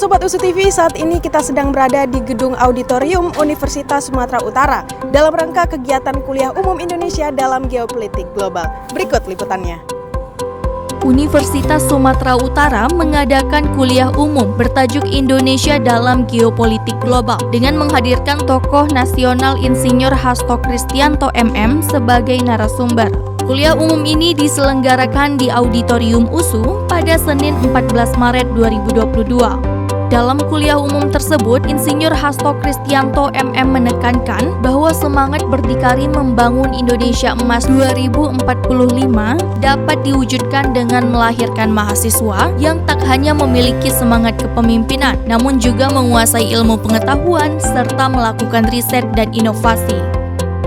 Sobat USU TV, saat ini kita sedang berada di Gedung Auditorium Universitas Sumatera Utara dalam rangka kegiatan Kuliah Umum Indonesia dalam Geopolitik Global. Berikut liputannya. Universitas Sumatera Utara mengadakan kuliah umum bertajuk Indonesia dalam Geopolitik Global dengan menghadirkan tokoh nasional Insinyur Hasto Kristianto MM sebagai narasumber. Kuliah umum ini diselenggarakan di Auditorium USU pada Senin 14 Maret 2022. Dalam kuliah umum tersebut, Insinyur Hasto Kristianto MM menekankan bahwa semangat berdikari membangun Indonesia Emas 2045 dapat diwujudkan dengan melahirkan mahasiswa yang tak hanya memiliki semangat kepemimpinan, namun juga menguasai ilmu pengetahuan serta melakukan riset dan inovasi.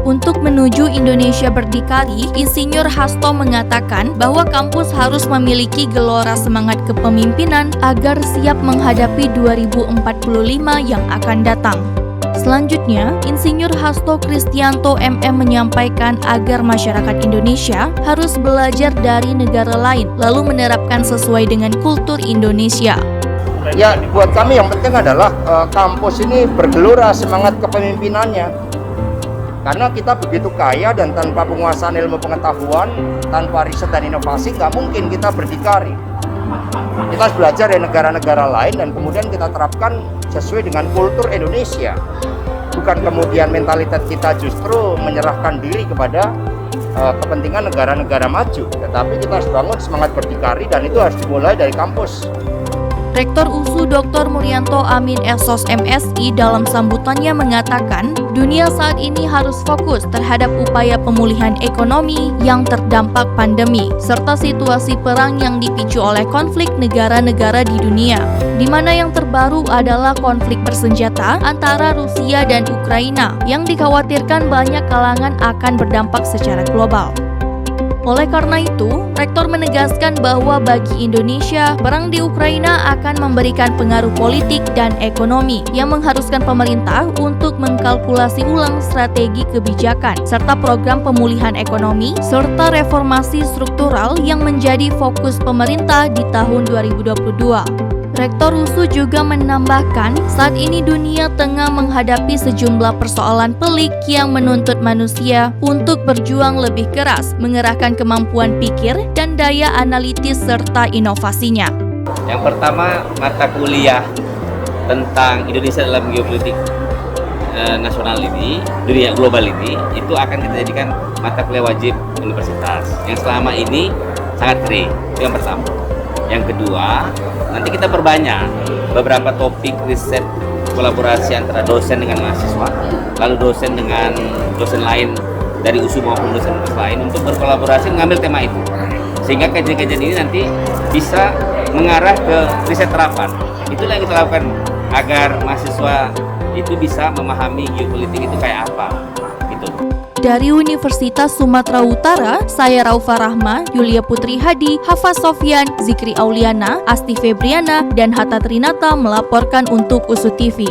Untuk menuju Indonesia berdikari, Insinyur Hasto mengatakan bahwa kampus harus memiliki gelora semangat kepemimpinan agar siap menghadapi 2045 yang akan datang. Selanjutnya, Insinyur Hasto Kristianto MM menyampaikan agar masyarakat Indonesia harus belajar dari negara lain lalu menerapkan sesuai dengan kultur Indonesia. Ya, buat kami yang penting adalah kampus ini bergelora semangat kepemimpinannya. Karena kita begitu kaya dan tanpa penguasaan ilmu pengetahuan, tanpa riset dan inovasi, nggak mungkin kita berdikari. Kita harus belajar dari negara-negara lain dan kemudian kita terapkan sesuai dengan kultur Indonesia. Bukan kemudian mentalitas kita justru menyerahkan diri kepada kepentingan negara-negara maju. Tetapi kita harus bangun semangat berdikari dan itu harus dimulai dari kampus. Rektor USU Dr. Murianto Amin Sos MSI dalam sambutannya mengatakan, dunia saat ini harus fokus terhadap upaya pemulihan ekonomi yang terdampak pandemi, serta situasi perang yang dipicu oleh konflik negara-negara di dunia, di mana yang terbaru adalah konflik bersenjata antara Rusia dan Ukraina yang dikhawatirkan banyak kalangan akan berdampak secara global. Oleh karena itu, Rektor menegaskan bahwa bagi Indonesia, perang di Ukraina akan memberikan pengaruh politik dan ekonomi yang mengharuskan pemerintah untuk mengkalkulasi ulang strategi kebijakan serta program pemulihan ekonomi serta reformasi struktural yang menjadi fokus pemerintah di tahun 2022. Rektor USU juga menambahkan, saat ini dunia tengah menghadapi sejumlah persoalan pelik yang menuntut manusia untuk berjuang lebih keras, mengerahkan kemampuan pikir dan daya analitis serta inovasinya. Yang pertama, mata kuliah tentang Indonesia dalam geopolitik nasional ini, dunia global ini, itu akan kita jadikan mata kuliah wajib universitas yang selama ini sangat kering. Itu yang pertama. Yang kedua, nanti kita perbanyak beberapa topik riset kolaborasi antara dosen dengan mahasiswa, lalu dosen dengan dosen lain dari USU maupun dosen lain untuk berkolaborasi mengambil tema itu. Sehingga kajian-kajian ini nanti bisa mengarah ke riset terapan. Itulah yang kita lakukan agar mahasiswa itu bisa memahami geopolitik itu kayak apa. Gitu. Dari Universitas Sumatera Utara, saya Raufa Rahma, Yulia Putri Hadi, Hafaz Sofyan, Zikri Auliana, Asti Febriana, dan Hatta Trinata melaporkan untuk USU TV.